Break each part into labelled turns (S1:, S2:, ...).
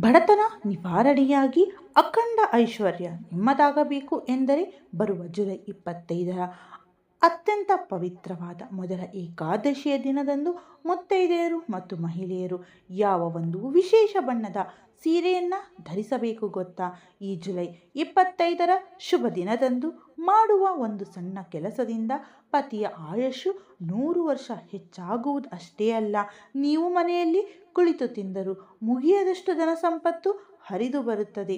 S1: ಬಡತನ ನಿವಾರಣೆಯಾಗಿ ಅಖಂಡ ಐಶ್ವರ್ಯ ನಿಮ್ಮದಾಗಬೇಕು ಎಂದರೆ ಬರುವ ಜುಲೈ 25ರ ಅತ್ಯಂತ ಪವಿತ್ರವಾದ ಮೊದಲ ಏಕಾದಶಿಯ ದಿನದಂದು ಮುತ್ತೈದೆಯರು ಮತ್ತು ಮಹಿಳೆಯರು ಯಾವ ಒಂದು ವಿಶೇಷ ಬಣ್ಣದ ಸೀರೆಯನ್ನು ಧರಿಸಬೇಕು ಗೊತ್ತಾ? ಈ ಜುಲೈ 25ರ ಶುಭ ದಿನದಂದು ಮಾಡುವ ಒಂದು ಸಣ್ಣ ಕೆಲಸದಿಂದ ಪತಿಯ ಆಯುಷು 100 ವರ್ಷ ಹೆಚ್ಚಾಗುವುದು ಅಷ್ಟೇ ಅಲ್ಲ, ನೀವು ಮನೆಯಲ್ಲಿ ಕುಳಿತು ತಿಂದರೂ ಮುಗಿಯದಷ್ಟು ಧನ ಸಂಪತ್ತು ಹರಿದು ಬರುತ್ತದೆ.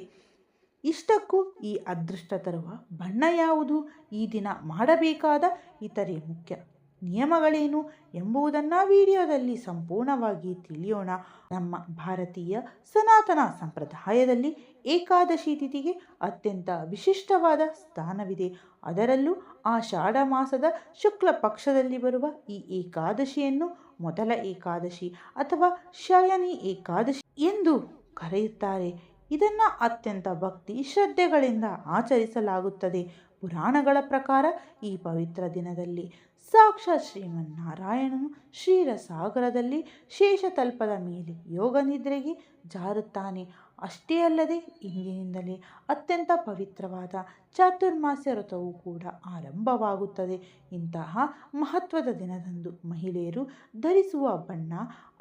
S1: ಇಷ್ಟಕ್ಕೂ ಈ ಅದೃಷ್ಟ ತರುವ ಬಣ್ಣ ಯಾವುದು, ಈ ದಿನ ಮಾಡಬೇಕಾದ ಇತರೆ ಮುಖ್ಯ ನಿಯಮಗಳೇನು ಎಂಬುದನ್ನು ವಿಡಿಯೋದಲ್ಲಿ ಸಂಪೂರ್ಣವಾಗಿ ತಿಳಿಯೋಣ. ನಮ್ಮ ಭಾರತೀಯ ಸನಾತನ ಸಂಪ್ರದಾಯದಲ್ಲಿ ಏಕಾದಶಿ ತಿಥಿಗೆ ಅತ್ಯಂತ ವಿಶಿಷ್ಟವಾದ ಸ್ಥಾನವಿದೆ. ಅದರಲ್ಲೂ ಆಷಾಢ ಮಾಸದ ಶುಕ್ಲ ಪಕ್ಷದಲ್ಲಿ ಬರುವ ಈ ಏಕಾದಶಿಯನ್ನು ಮೊದಲ ಏಕಾದಶಿ ಅಥವಾ ಶಯನಿ ಏಕಾದಶಿ ಎಂದು ಕರೆಯುತ್ತಾರೆ. ಇದನ್ನು ಅತ್ಯಂತ ಭಕ್ತಿ ಶ್ರದ್ಧೆಗಳಿಂದ ಆಚರಿಸಲಾಗುತ್ತದೆ. ಪುರಾಣಗಳ ಪ್ರಕಾರ ಈ ಪವಿತ್ರ ದಿನದಲ್ಲಿ ಸಾಕ್ಷಾತ್ ಶ್ರೀಮನ್ನಾರಾಯಣನು ಕ್ಷೀರಸಾಗರದಲ್ಲಿ ಶೇಷತಲ್ಪದ ಮೇಲೆ ಯೋಗ ನಿದ್ರೆಗೆ ಜಾರುತ್ತಾನೆ. ಅಷ್ಟೇ ಅಲ್ಲದೆ ಇಂದಿನಿಂದಲೇ ಅತ್ಯಂತ ಪವಿತ್ರವಾದ ಚಾತುರ್ಮಾಸ್ಯ ವ್ರತವೂ ಕೂಡ ಆರಂಭವಾಗುತ್ತದೆ. ಇಂತಹ ಮಹತ್ವದ ದಿನದಂದು ಮಹಿಳೆಯರು ಧರಿಸುವ ಬಣ್ಣ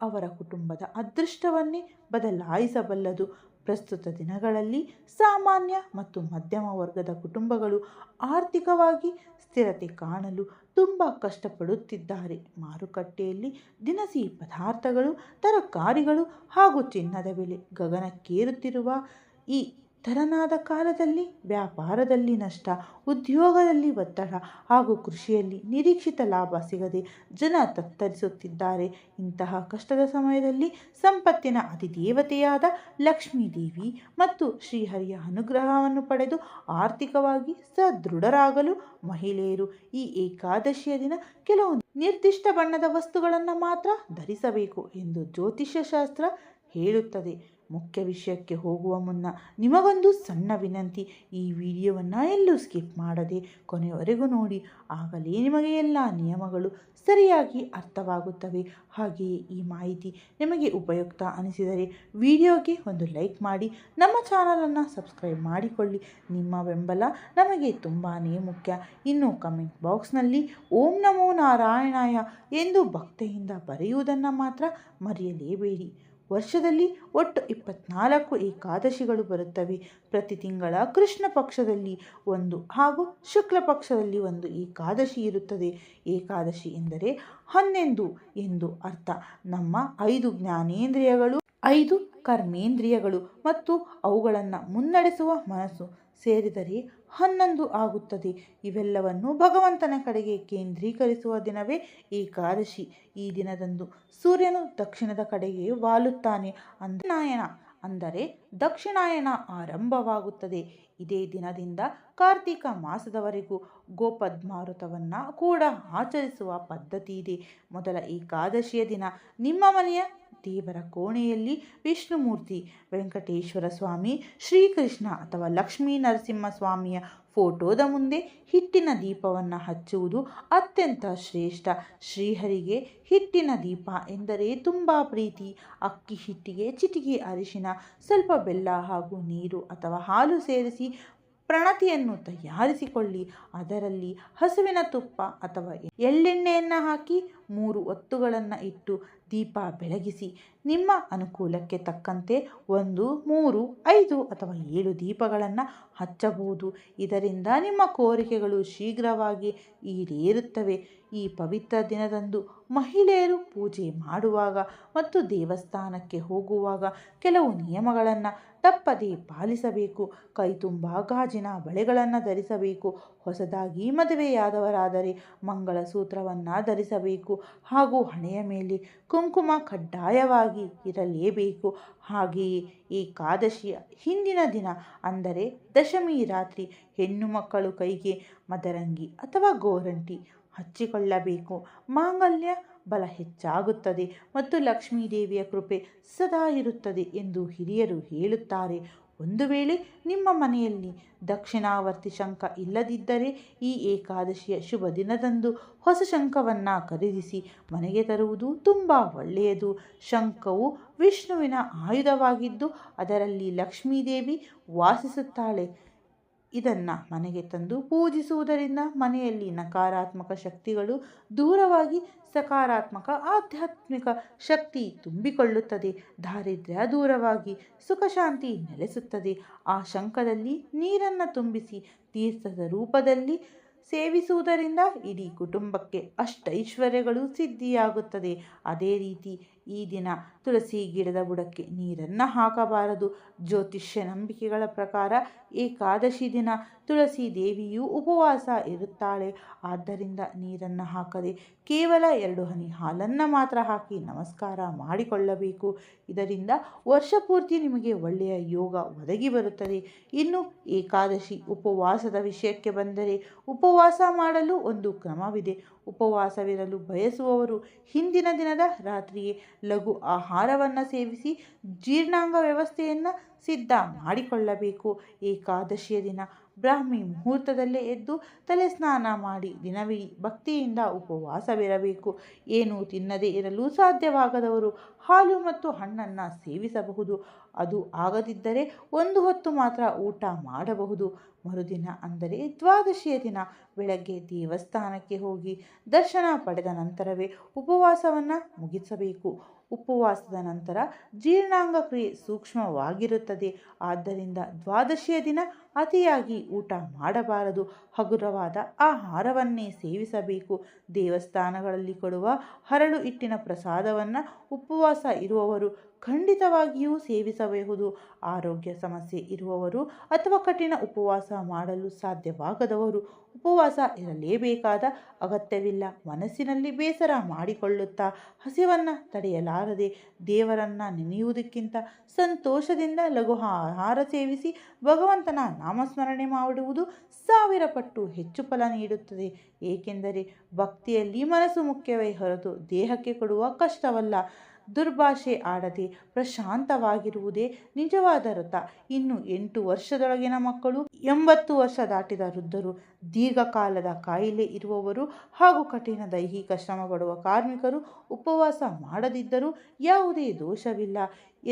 S1: ಅವರ ಕುಟುಂಬದ ಅದೃಷ್ಟವನ್ನೇ ಬದಲಾಯಿಸಬಲ್ಲದು. ಪ್ರಸ್ತುತ ದಿನಗಳಲ್ಲಿ ಸಾಮಾನ್ಯ ಮತ್ತು ಮಧ್ಯಮ ವರ್ಗದ ಕುಟುಂಬಗಳು ಆರ್ಥಿಕವಾಗಿ ಸ್ಥಿರತೆ ಕಾಣಲು ತುಂಬ ಕಷ್ಟಪಡುತ್ತಿದ್ದಾರೆ. ಮಾರುಕಟ್ಟೆಯಲ್ಲಿ ದಿನಸಿ ಪದಾರ್ಥಗಳು, ತರಕಾರಿಗಳು ಹಾಗೂ ಚಿನ್ನದ ಬೆಲೆ ಗಗನಕ್ಕೇರುತ್ತಿರುವ ಈ ತೆರನಾದ ಕಾಲದಲ್ಲಿ ವ್ಯಾಪಾರದಲ್ಲಿ ನಷ್ಟ, ಉದ್ಯೋಗದಲ್ಲಿ ಒತ್ತಡ ಹಾಗೂ ಕೃಷಿಯಲ್ಲಿ ನಿರೀಕ್ಷಿತ ಲಾಭ ಸಿಗದೆ ಜನ ತತ್ತರಿಸುತ್ತಿದ್ದಾರೆ. ಇಂತಹ ಕಷ್ಟದ ಸಮಯದಲ್ಲಿ ಸಂಪತ್ತಿನ ಅಧಿದೇವತೆಯಾದ ಲಕ್ಷ್ಮೀ ದೇವಿ ಮತ್ತು ಶ್ರೀಹರಿಯ ಅನುಗ್ರಹವನ್ನು ಪಡೆದು ಆರ್ಥಿಕವಾಗಿ ಸದೃಢರಾಗಲು ಮಹಿಳೆಯರು ಈ ಏಕಾದಶಿಯ ದಿನ ಕೆಲವು ನಿರ್ದಿಷ್ಟ ಬಣ್ಣದ ವಸ್ತುಗಳನ್ನು ಮಾತ್ರ ಧರಿಸಬೇಕು ಎಂದು ಜ್ಯೋತಿಷ್ಯ ಶಾಸ್ತ್ರ ಹೇಳುತ್ತದೆ. ಮುಖ್ಯ ವಿಷಯಕ್ಕೆ ಹೋಗುವ ಮುನ್ನ ನಿಮಗೊಂದು ಸಣ್ಣ ವಿನಂತಿ, ಈ ವಿಡಿಯೋವನ್ನು ಎಲ್ಲೂ ಸ್ಕಿಪ್ ಮಾಡದೆ ಕೊನೆಯವರೆಗೂ ನೋಡಿ, ಆಗಲೇ ನಿಮಗೆ ಎಲ್ಲ ನಿಯಮಗಳು ಸರಿಯಾಗಿ ಅರ್ಥವಾಗುತ್ತವೆ. ಹಾಗೆಯೇ ಈ ಮಾಹಿತಿ ನಿಮಗೆ ಉಪಯುಕ್ತ ಅನಿಸಿದರೆ ವಿಡಿಯೋಗೆ ಒಂದು ಲೈಕ್ ಮಾಡಿ, ನಮ್ಮ ಚಾನಲನ್ನು ಸಬ್ಸ್ಕ್ರೈಬ್ ಮಾಡಿಕೊಳ್ಳಿ. ನಿಮ್ಮ ಬೆಂಬಲ ನಮಗೆ ತುಂಬಾ ಮುಖ್ಯ. ಇನ್ನು ಕಮೆಂಟ್ ಬಾಕ್ಸ್ನಲ್ಲಿ ಓಂ ನಮೋ ನಾರಾಯಣಾಯ ಎಂದು ಭಕ್ತಿಯಿಂದ ಬರೆಯುವುದನ್ನು ಮಾತ್ರ ಮರೆಯಲೇಬೇಡಿ. ವರ್ಷದಲ್ಲಿ ಒಟ್ಟು 24 ಏಕಾದಶಿಗಳು ಬರುತ್ತವೆ. ಪ್ರತಿ ತಿಂಗಳ ಕೃಷ್ಣ ಪಕ್ಷದಲ್ಲಿ ಒಂದು ಹಾಗೂ ಶುಕ್ಲ ಪಕ್ಷದಲ್ಲಿ ಒಂದು ಏಕಾದಶಿ ಇರುತ್ತದೆ. ಏಕಾದಶಿ ಎಂದರೆ 11 ಎಂದು ಅರ್ಥ. ನಮ್ಮ 5 ಜ್ಞಾನೇಂದ್ರಿಯಗಳು, 5 ಕರ್ಮೇಂದ್ರಿಯಗಳು ಮತ್ತು ಅವುಗಳನ್ನು ಮುನ್ನಡೆಸುವ ಮನಸ್ಸು ಸೇರಿದರೆ 11 ಆಗುತ್ತದೆ. ಇವೆಲ್ಲವನ್ನು ಭಗವಂತನ ಕಡೆಗೆ ಕೇಂದ್ರೀಕರಿಸುವ ದಿನವೇ ಏಕಾದಶಿ. ಈ ದಿನದಂದು ಸೂರ್ಯನು ದಕ್ಷಿಣದ ಕಡೆಗೆ ವಾಲುತ್ತಾನೆ, ಅಂದರೆ ದಕ್ಷಿಣಾಯನ ಆರಂಭವಾಗುತ್ತದೆ. ಇದೇ ದಿನದಿಂದ ಕಾರ್ತಿಕ ಮಾಸದವರೆಗೂ ಗೋಪದ್ಮಾವೃತವನ್ನು ಕೂಡ ಆಚರಿಸುವ ಪದ್ಧತಿ ಇದೆ. ಮೊದಲ ಏಕಾದಶಿಯ ದಿನ ನಿಮ್ಮ ಮನೆಯ ದೇವರ ಕೋಣೆಯಲ್ಲಿ ವಿಷ್ಣುಮೂರ್ತಿ, ವೆಂಕಟೇಶ್ವರ ಸ್ವಾಮಿ, ಶ್ರೀಕೃಷ್ಣ ಅಥವಾ ಲಕ್ಷ್ಮೀ ನರಸಿಂಹಸ್ವಾಮಿಯ ಫೋಟೋದ ಮುಂದೆ ಹಿಟ್ಟಿನ ದೀಪವನ್ನು ಹಚ್ಚುವುದು ಅತ್ಯಂತ ಶ್ರೇಷ್ಠ. ಶ್ರೀಹರಿಗೆ ಹಿಟ್ಟಿನ ದೀಪ ಎಂದರೆ ತುಂಬ ಪ್ರೀತಿ. ಅಕ್ಕಿ ಹಿಟ್ಟಿಗೆ ಚಿಟಿಕೆ ಅರಿಶಿನ, ಸ್ವಲ್ಪ ಬೆಲ್ಲ ಹಾಗೂ ನೀರು ಅಥವಾ ಹಾಲು ಸೇರಿಸಿ ಪ್ರಣತಿಯನ್ನು ತಯಾರಿಸಿಕೊಳ್ಳಿ. ಅದರಲ್ಲಿ ಹಸುವಿನ ತುಪ್ಪ ಅಥವಾ ಎಳ್ಳೆಣ್ಣೆಯನ್ನು ಹಾಕಿ 3 ಒತ್ತುಗಳನ್ನು ಇಟ್ಟು ದೀಪ ಬೆಳಗಿಸಿ. ನಿಮ್ಮ ಅನುಕೂಲಕ್ಕೆ ತಕ್ಕಂತೆ 1, 3, 5 ಅಥವಾ 7 ದೀಪಗಳನ್ನು ಹಚ್ಚಬಹುದು. ಇದರಿಂದ ನಿಮ್ಮ ಕೋರಿಕೆಗಳು ಶೀಘ್ರವಾಗಿ ಈಡೇರುತ್ತವೆ. ಈ ಪವಿತ್ರ ದಿನದಂದು ಮಹಿಳೆಯರು ಪೂಜೆ ಮಾಡುವಾಗ ಮತ್ತು ದೇವಸ್ಥಾನಕ್ಕೆ ಹೋಗುವಾಗ ಕೆಲವು ನಿಯಮಗಳನ್ನು ತಪ್ಪದೇ ಪಾಲಿಸಬೇಕು. ಕೈ ತುಂಬ ಗಾಜಿನ ಬಳೆಗಳನ್ನು ಧರಿಸಬೇಕು. ಹೊಸದಾಗಿ ಮದುವೆಯಾದವರಾದರೆ ಮಂಗಳಸೂತ್ರವನ್ನು ಧರಿಸಬೇಕು ಹಾಗೂ ಹಣೆಯ ಮೇಲೆ ಕುಂಕುಮ ಕಡ್ಡಾಯವಾಗಿ ಇರಲೇಬೇಕು. ಹಾಗೆಯೇ ಏಕಾದಶಿಯ ಹಿಂದಿನ ದಿನ ಅಂದರೆ ದಶಮಿ ರಾತ್ರಿ ಹೆಣ್ಣು ಮಕ್ಕಳು ಕೈಗೆ ಮದರಂಗಿ ಅಥವಾ ಗೋರಂಟಿ ಹಚ್ಚಿಕೊಳ್ಳಬೇಕು. ಮಾಂಗಲ್ಯ ಬಲ ಹೆಚ್ಚಾಗುತ್ತದೆ ಮತ್ತು ಲಕ್ಷ್ಮೀದೇವಿಯ ಕೃಪೆ ಸದಾ ಇರುತ್ತದೆ ಎಂದು ಹಿರಿಯರು ಹೇಳುತ್ತಾರೆ. ಒಂದು ವೇಳೆ ನಿಮ್ಮ ಮನೆಯಲ್ಲಿ ದಕ್ಷಿಣಾವರ್ತಿ ಶಂಖ ಇಲ್ಲದಿದ್ದರೆ ಈ ಏಕಾದಶಿಯ ಶುಭ ದಿನದಂದು ಹೊಸ ಶಂಖವನ್ನು ಖರೀದಿಸಿ ಮನೆಗೆ ತರುವುದು ತುಂಬ ಒಳ್ಳೆಯದು. ಶಂಖವು ವಿಷ್ಣುವಿನ ಆಯುಧವಾಗಿದ್ದು ಅದರಲ್ಲಿ ಲಕ್ಷ್ಮೀದೇವಿ ವಾಸಿಸುತ್ತಾಳೆ. ಇದನ್ನು ಮನೆಗೆ ತಂದು ಪೂಜಿಸುವುದರಿಂದ ಮನೆಯಲ್ಲಿ ನಕಾರಾತ್ಮಕ ಶಕ್ತಿಗಳು ದೂರವಾಗಿ ಸಕಾರಾತ್ಮಕ ಆಧ್ಯಾತ್ಮಿಕ ಶಕ್ತಿ ತುಂಬಿಕೊಳ್ಳುತ್ತದೆ. ದಾರಿದ್ರ್ಯ ದೂರವಾಗಿ ಸುಖ ಶಾಂತಿ ನೆಲೆಸುತ್ತದೆ. ಆ ಶಂಖದಲ್ಲಿ ನೀರನ್ನು ತುಂಬಿಸಿ ತೀರ್ಥದ ರೂಪದಲ್ಲಿ ಸೇವಿಸುವುದರಿಂದ ಇಡೀ ಕುಟುಂಬಕ್ಕೆ ಅಷ್ಟೈಶ್ವರ್ಯಗಳು ಸಿದ್ಧಿಯಾಗುತ್ತದೆ. ಅದೇ ರೀತಿ ಈ ದಿನ ತುಳಸಿ ಗಿಡದ ಬುಡಕ್ಕೆ ನೀರನ್ನು ಹಾಕಬಾರದು. ಜ್ಯೋತಿಷ್ಯ ನಂಬಿಕೆಗಳ ಪ್ರಕಾರ ಏಕಾದಶಿ ದಿನ ತುಳಸಿ ದೇವಿಯು ಉಪವಾಸ ಇರುತ್ತಾಳೆ. ಆದ್ದರಿಂದ ನೀರನ್ನು ಹಾಕದೆ ಕೇವಲ 2 ಹನಿ ಹಾಲನ್ನು ಮಾತ್ರ ಹಾಕಿ ನಮಸ್ಕಾರ ಮಾಡಿಕೊಳ್ಳಬೇಕು. ಇದರಿಂದ ವರ್ಷಪೂರ್ತಿ ನಿಮಗೆ ಒಳ್ಳೆಯ ಯೋಗ ಒದಗಿ ಬರುತ್ತದೆ. ಇನ್ನು ಏಕಾದಶಿ ಉಪವಾಸದ ವಿಷಯಕ್ಕೆ ಬಂದರೆ ಉಪವಾಸ ಮಾಡಲು ಒಂದು ಕ್ರಮವಿದೆ. ಉಪವಾಸವಿರಲು ಬಯಸುವವರು ಹಿಂದಿನ ದಿನದ ರಾತ್ರಿಯೇ ಲಘು ಆಹಾರವನ್ನು ಸೇವಿಸಿ ಜೀರ್ಣಾಂಗ ವ್ಯವಸ್ಥೆಯನ್ನು ಸಿದ್ಧ ಮಾಡಿಕೊಳ್ಳಬೇಕು. ಏಕಾದಶಿಯ ದಿನ ಬ್ರಾಹ್ಮಿ ಮುಹೂರ್ತದಲ್ಲೇ ಎದ್ದು ತಲೆ ಸ್ನಾನ ಮಾಡಿ ದಿನವಿಡೀ ಭಕ್ತಿಯಿಂದ ಉಪವಾಸವಿರಬೇಕು. ಏನೂ ತಿನ್ನದೇ ಇರಲು ಸಾಧ್ಯವಾಗದವರು ಹಾಲು ಮತ್ತು ಹಣ್ಣನ್ನು ಸೇವಿಸಬಹುದು. ಅದು ಆಗದಿದ್ದರೆ ಒಂದು ಹೊತ್ತು ಮಾತ್ರ ಊಟ ಮಾಡಬಹುದು. ಮರುದಿನ ಅಂದರೆ ದ್ವಾದಶಿಯ ದಿನ ಬೆಳಗ್ಗೆ ದೇವಸ್ಥಾನಕ್ಕೆ ಹೋಗಿ ದರ್ಶನ ಪಡೆದ ನಂತರವೇ ಉಪವಾಸವನ್ನು ಮುಗಿಸಬೇಕು. ಉಪವಾಸದ ನಂತರ ಜೀರ್ಣಾಂಗ ಕ್ರಿಯೆ ಸೂಕ್ಷ್ಮವಾಗಿರುತ್ತದೆ. ಆದ್ದರಿಂದ ದ್ವಾದಶಿಯ ದಿನ ಅತಿಯಾಗಿ ಊಟ ಮಾಡಬಾರದು. ಹಗುರವಾದ ಆಹಾರವನ್ನೇ ಸೇವಿಸಬೇಕು. ದೇವಸ್ಥಾನಗಳಲ್ಲಿ ಕೊಡುವ ಹರಳು ಹಿಟ್ಟಿನ ಪ್ರಸಾದವನ್ನು ಉಪವಾಸ ಇರುವವರು ಖಂಡಿತವಾಗಿಯೂ ಸೇವಿಸಬಹುದು. ಆರೋಗ್ಯ ಸಮಸ್ಯೆ ಇರುವವರು ಅಥವಾ ಕಠಿಣ ಉಪವಾಸ ಮಾಡಲು ಸಾಧ್ಯವಾಗದವರು ಉಪವಾಸ ಇರಲೇಬೇಕಾದ ಅಗತ್ಯವಿಲ್ಲ. ಮನಸ್ಸಿನಲ್ಲಿ ಬೇಸರ ಮಾಡಿಕೊಳ್ಳುತ್ತಾ ಹಸಿವನ್ನು ತಡೆಯಲಾರದೆ ದೇವರನ್ನು ನೆನೆಯುವುದಕ್ಕಿಂತ ಸಂತೋಷದಿಂದ ಲಘು ಆಹಾರ ಸೇವಿಸಿ ಭಗವಂತನ ನಾಮಸ್ಮರಣೆ ಮಾಡುವುದು 1000 ಪಟ್ಟು ಹೆಚ್ಚು ಫಲ ನೀಡುತ್ತದೆ. ಏಕೆಂದರೆ ಭಕ್ತಿಯಲ್ಲಿ ಮನಸ್ಸು ಮುಖ್ಯವೇ ಹೊರತು ದೇಹಕ್ಕೆ ಕೊಡುವ ಕಷ್ಟವಲ್ಲ. ದುರ್ಭಾಷೆ ಆಡದೆ ಪ್ರಶಾಂತವಾಗಿರುವುದೇ ನಿಜವಾದ ವ್ರತ. ಇನ್ನು 8 ವರ್ಷದೊಳಗಿನ ಮಕ್ಕಳು, 80 ವರ್ಷ ದಾಟಿದ ವೃದ್ಧರು, ದೀರ್ಘಕಾಲದ ಕಾಯಿಲೆ ಇರುವವರು ಹಾಗೂ ಕಠಿಣ ದೈಹಿಕ ಶ್ರಮ ಪಡುವ ಕಾರ್ಮಿಕರು ಉಪವಾಸ ಮಾಡದಿದ್ದರೂ ಯಾವುದೇ ದೋಷವಿಲ್ಲ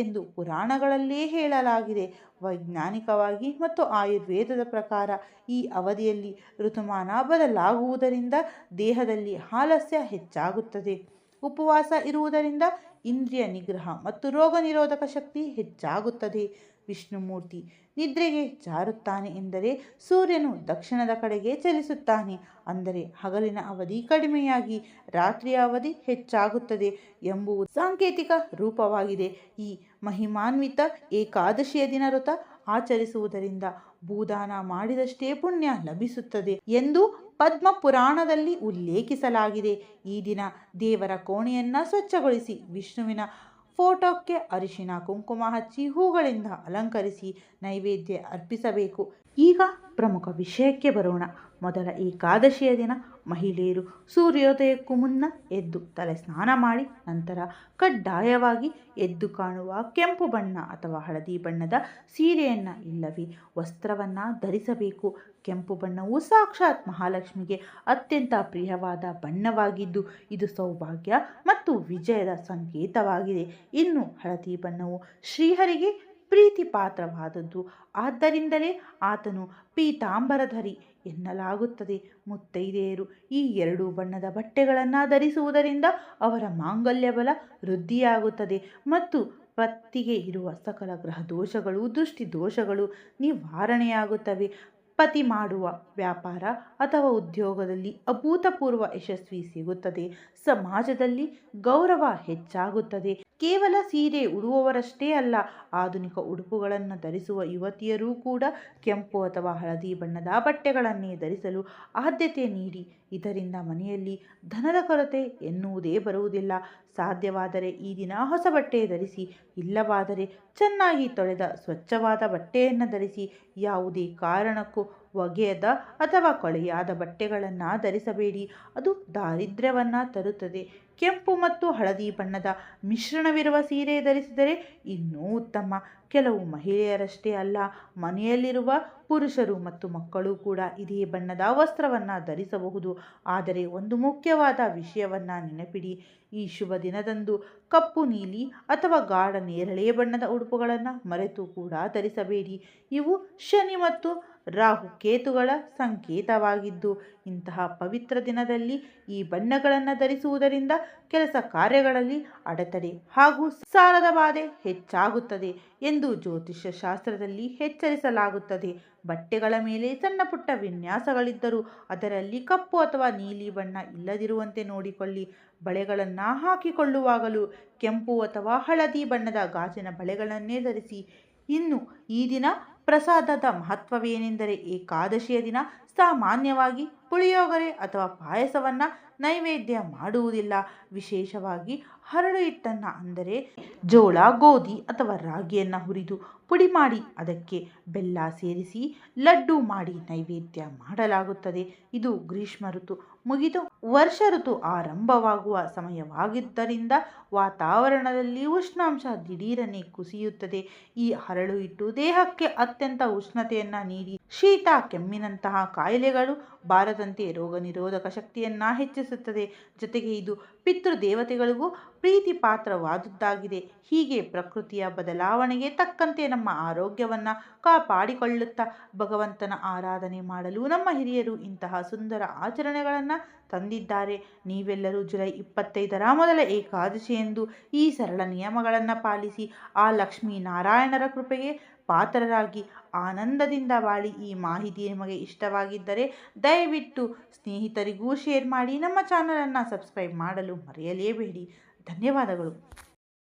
S1: ಎಂದು ಪುರಾಣಗಳಲ್ಲೇ ಹೇಳಲಾಗಿದೆ. ವೈಜ್ಞಾನಿಕವಾಗಿ ಮತ್ತು ಆಯುರ್ವೇದದ ಪ್ರಕಾರ ಈ ಅವಧಿಯಲ್ಲಿ ಋತುಮಾನ ಬದಲಾಗುವುದರಿಂದ ದೇಹದಲ್ಲಿ ಆಲಸ್ಯ ಹೆಚ್ಚಾಗುತ್ತದೆ. ಉಪವಾಸ ಇರುವುದರಿಂದ ಇಂದ್ರಿಯ ನಿಗ್ರಹ ಮತ್ತು ರೋಗ ನಿರೋಧಕ ಶಕ್ತಿ ಹೆಚ್ಚಾಗುತ್ತದೆ. ವಿಷ್ಣುಮೂರ್ತಿ ನಿದ್ರೆಗೆ ಜಾರುತ್ತಾನೆ ಎಂದರೆ ಸೂರ್ಯನು ದಕ್ಷಿಣದ ಕಡೆಗೆ ಚಲಿಸುತ್ತಾನೆ. ಅಂದರೆ ಹಗಲಿನ ಅವಧಿ ಕಡಿಮೆಯಾಗಿ ರಾತ್ರಿಯ ಅವಧಿ ಹೆಚ್ಚಾಗುತ್ತದೆ ಎಂಬುದು ಸಾಂಕೇತಿಕ ರೂಪವಾಗಿದೆ. ಈ ಮಹಿಮಾನ್ವಿತ ಏಕಾದಶಿಯ ದಿನ ವ್ರತ ಆಚರಿಸುವುದರಿಂದ ಭೂದಾನ ಮಾಡಿದಷ್ಟೇ ಪುಣ್ಯ ಲಭಿಸುತ್ತದೆ ಎಂದು ಪದ್ಮ ಪುರಾಣದಲ್ಲಿ ಉಲ್ಲೇಖಿಸಲಾಗಿದೆ. ಈ ದಿನ ದೇವರ ಕೋಣೆಯನ್ನು ಸ್ವಚ್ಛಗೊಳಿಸಿ ವಿಷ್ಣುವಿನ ಫೋಟೋಕ್ಕೆ ಅರಿಶಿನ ಕುಂಕುಮ ಹಚ್ಚಿ ಹೂಗಳಿಂದ ಅಲಂಕರಿಸಿ ನೈವೇದ್ಯ ಅರ್ಪಿಸಬೇಕು. ಈಗ ಪ್ರಮುಖ ವಿಷಯಕ್ಕೆ ಬರೋಣ. ಮೊದಲ ಏಕಾದಶಿಯ ದಿನ ಮಹಿಳೆಯರು ಸೂರ್ಯೋದಯಕ್ಕೂ ಮುನ್ನ ಎದ್ದು ತಲೆ ಸ್ನಾನ ಮಾಡಿ ನಂತರ ಕಡ್ಡಾಯವಾಗಿ ಎದ್ದು ಕಾಣುವ ಕೆಂಪು ಬಣ್ಣ ಅಥವಾ ಹಳದಿ ಬಣ್ಣದ ಸೀರೆಯನ್ನು ಇಲ್ಲವೇ ವಸ್ತ್ರವನ್ನು ಧರಿಸಬೇಕು. ಕೆಂಪು ಬಣ್ಣವು ಸಾಕ್ಷಾತ್ ಮಹಾಲಕ್ಷ್ಮಿಗೆ ಅತ್ಯಂತ ಪ್ರಿಯವಾದ ಬಣ್ಣವಾಗಿದ್ದು ಇದು ಸೌಭಾಗ್ಯ ಮತ್ತು ವಿಜಯದ ಸಂಕೇತವಾಗಿದೆ. ಇನ್ನು ಹಳದಿ ಬಣ್ಣವು ಶ್ರೀಹರಿಗೆ ಪ್ರೀತಿ ಪಾತ್ರವಾದದ್ದು. ಆದ್ದರಿಂದಲೇ ಆತನು ಪೀತಾಂಬರಧರಿ ಎನ್ನಲಾಗುತ್ತದೆ. ಮುತ್ತೈದೆಯರು ಈ 2 ಬಣ್ಣದ ಬಟ್ಟೆಗಳನ್ನು ಧರಿಸುವುದರಿಂದ ಅವರ ಮಾಂಗಲ್ಯ ಬಲ ವೃದ್ಧಿಯಾಗುತ್ತದೆ ಮತ್ತು ಪತಿಗೆ ಇರುವ ಸಕಲ ಗ್ರಹ ದೋಷಗಳು, ದೃಷ್ಟಿ ದೋಷಗಳು ನಿವಾರಣೆಯಾಗುತ್ತವೆ. ಪತಿ ಮಾಡುವ ವ್ಯಾಪಾರ ಅಥವಾ ಉದ್ಯೋಗದಲ್ಲಿ ಅಭೂತಪೂರ್ವ ಯಶಸ್ವಿ ಸಿಗುತ್ತದೆ. ಸಮಾಜದಲ್ಲಿ ಗೌರವ ಹೆಚ್ಚಾಗುತ್ತದೆ. ಕೇವಲ ಸೀರೆ ಉಡುವವರಷ್ಟೇ ಅಲ್ಲ, ಆಧುನಿಕ ಉಡುಪುಗಳನ್ನು ಧರಿಸುವ ಯುವತಿಯರೂ ಕೂಡ ಕೆಂಪು ಅಥವಾ ಹಳದಿ ಬಣ್ಣದ ಬಟ್ಟೆಗಳನ್ನೇ ಧರಿಸಲು ಆದ್ಯತೆ ನೀಡಿ. ಇದರಿಂದ ಮನೆಯಲ್ಲಿ ಧನದ ಕೊರತೆ ಎನ್ನುವುದೇ ಬರುವುದಿಲ್ಲ. ಸಾಧ್ಯವಾದರೆ ಈ ದಿನ ಹೊಸ ಬಟ್ಟೆ ಧರಿಸಿ, ಇಲ್ಲವಾದರೆ ಚೆನ್ನಾಗಿ ತೊಳೆದ ಸ್ವಚ್ಛವಾದ ಬಟ್ಟೆಯನ್ನು ಧರಿಸಿ. ಯಾವುದೇ ಕಾರಣಕ್ಕೂ ಒಗೆಯದ ಅಥವಾ ಕೊಳೆಯಾದ ಬಟ್ಟೆಗಳನ್ನು ಧರಿಸಬೇಡಿ. ಅದು ದಾರಿದ್ರ್ಯವನ್ನು ತರುತ್ತದೆ. ಕೆಂಪು ಮತ್ತು ಹಳದಿ ಬಣ್ಣದ ಮಿಶ್ರಣವಿರುವ ಸೀರೆ ಧರಿಸಿದರೆ ಇನ್ನೂ ಉತ್ತಮ. ಕೆಲವು ಮಹಿಳೆಯರಷ್ಟೇ ಅಲ್ಲ, ಮನೆಯಲ್ಲಿರುವ ಪುರುಷರು ಮತ್ತು ಮಕ್ಕಳು ಕೂಡ ಇದೇ ಬಣ್ಣದ ವಸ್ತ್ರವನ್ನು ಧರಿಸಬಹುದು. ಆದರೆ ಒಂದು ಮುಖ್ಯವಾದ ವಿಷಯವನ್ನು ನೆನಪಿಡಿ, ಈ ಶುಭ ದಿನದಂದು ಕಪ್ಪು, ನೀಲಿ ಅಥವಾ ಗಾಢ ನೇರಳೆ ಬಣ್ಣದ ಉಡುಪುಗಳನ್ನು ಮರೆತು ಕೂಡ ಧರಿಸಬೇಡಿ. ಇವು ಶನಿ ಮತ್ತು ರಾಹು ಕೇತುಗಳ ಸಂಕೇತವಾಗಿದ್ದು, ಇಂತಹ ಪವಿತ್ರ ದಿನದಲ್ಲಿ ಈ ಬಣ್ಣಗಳನ್ನು ಧರಿಸುವುದರಿಂದ ಕೆಲಸ ಕಾರ್ಯಗಳಲ್ಲಿ ಅಡೆತಡೆ ಹಾಗೂ ಸಾಲದ ಬಾಧೆ ಹೆಚ್ಚಾಗುತ್ತದೆ ಎಂದು ಜ್ಯೋತಿಷ್ಯ ಶಾಸ್ತ್ರದಲ್ಲಿ ಎಚ್ಚರಿಸಲಾಗುತ್ತದೆ. ಬಟ್ಟೆಗಳ ಮೇಲೆ ಸಣ್ಣ ಪುಟ್ಟ ವಿನ್ಯಾಸಗಳಿದ್ದರೂ ಅದರಲ್ಲಿ ಕಪ್ಪು ಅಥವಾ ನೀಲಿ ಬಣ್ಣ ಇಲ್ಲದಿರುವಂತೆ ನೋಡಿಕೊಳ್ಳಿ. ಬಳೆಗಳನ್ನು ಹಾಕಿಕೊಳ್ಳುವಾಗಲೂ ಕೆಂಪು ಅಥವಾ ಹಳದಿ ಬಣ್ಣದ ಗಾಜಿನ ಬಳೆಗಳನ್ನೇ ಧರಿಸಿ. ಇನ್ನು ಈ ದಿನ ಪ್ರಸಾದದ ಮಹತ್ವವೇನೆಂದರೆ, ಏಕಾದಶಿಯ ದಿನ ಸಾಮಾನ್ಯವಾಗಿ ಪುಳಿಯೋಗರೆ ಅಥವಾ ಪಾಯಸವನ್ನು ನೈವೇದ್ಯ ಮಾಡುವುದಿಲ್ಲ. ವಿಶೇಷವಾಗಿ ಹರಳು ಹಿಟ್ಟನ್ನು ಅಂದರೆ ಜೋಳ, ಗೋಧಿ ಅಥವಾ ರಾಗಿಯನ್ನು ಹುರಿದು ಪುಡಿ ಮಾಡಿ ಅದಕ್ಕೆ ಬೆಲ್ಲ ಸೇರಿಸಿ ಲಡ್ಡು ಮಾಡಿ ನೈವೇದ್ಯ ಮಾಡಲಾಗುತ್ತದೆ. ಇದು ಗ್ರೀಷ್ಮ ಋತು ಮುಗಿದು ವರ್ಷ ಋತು ಆರಂಭವಾಗುವ ಸಮಯವಾಗಿದ್ದರಿಂದ ವಾತಾವರಣದಲ್ಲಿ ಉಷ್ಣಾಂಶ ದಿಢೀರನೆ ಕುಸಿಯುತ್ತದೆ. ಈ ಹರಳು ಹಿಟ್ಟು ದೇಹಕ್ಕೆ ಅತ್ಯಂತ ಉಷ್ಣತೆಯನ್ನು ನೀಡಿ ಶೀತ, ಕೆಮ್ಮಿನಂತಹ ಕಾಯಿಲೆಗಳು ಬಾರದಂತೆ ರೋಗ ನಿರೋಧಕ ಶಕ್ತಿಯನ್ನು ಹೆಚ್ಚಿಸುತ್ತದೆ. ಜೊತೆಗೆ ಇದು ಪಿತೃದೇವತೆಗಳಿಗೂ ಪ್ರೀತಿ ಪಾತ್ರವಾದುದಾಗಿದೆ. ಹೀಗೆ ಪ್ರಕೃತಿಯ ಬದಲಾವಣೆಗೆ ತಕ್ಕಂತೆ ನಮ್ಮ ಆರೋಗ್ಯವನ್ನು ಕಾಪಾಡಿಕೊಳ್ಳುತ್ತಾ ಭಗವಂತನ ಆರಾಧನೆ ಮಾಡಲು ನಮ್ಮ ಹಿರಿಯರು ಇಂತಹ ಸುಂದರ ಆಚರಣೆಗಳನ್ನು ತಂದಿದ್ದಾರೆ. ನೀವೆಲ್ಲರೂ ಜುಲೈ 25ರ ಮೊದಲ ಏಕಾದಶಿಯಂದು ಈ ಸರಳ ನಿಯಮಗಳನ್ನು ಪಾಲಿಸಿ ಆ ಲಕ್ಷ್ಮೀ ನಾರಾಯಣರ ಕೃಪೆಗೆ ಪಾತ್ರರಾಗಿ ಆನಂದದಿಂದ ಬಾಳಿ. ಈ ಮಾಹಿತಿ ನಿಮಗೆ ಇಷ್ಟವಾಗಿದ್ದರೆ ದಯವಿಟ್ಟು ಸ್ನೇಹಿತರಿಗೂ ಶೇರ್ ಮಾಡಿ. ನಮ್ಮ ಚಾನಲನ್ನು ಸಬ್ಸ್ಕ್ರೈಬ್ ಮಾಡಲು ಮರೆಯಲೇಬೇಡಿ. ಧನ್ಯವಾದಗಳು.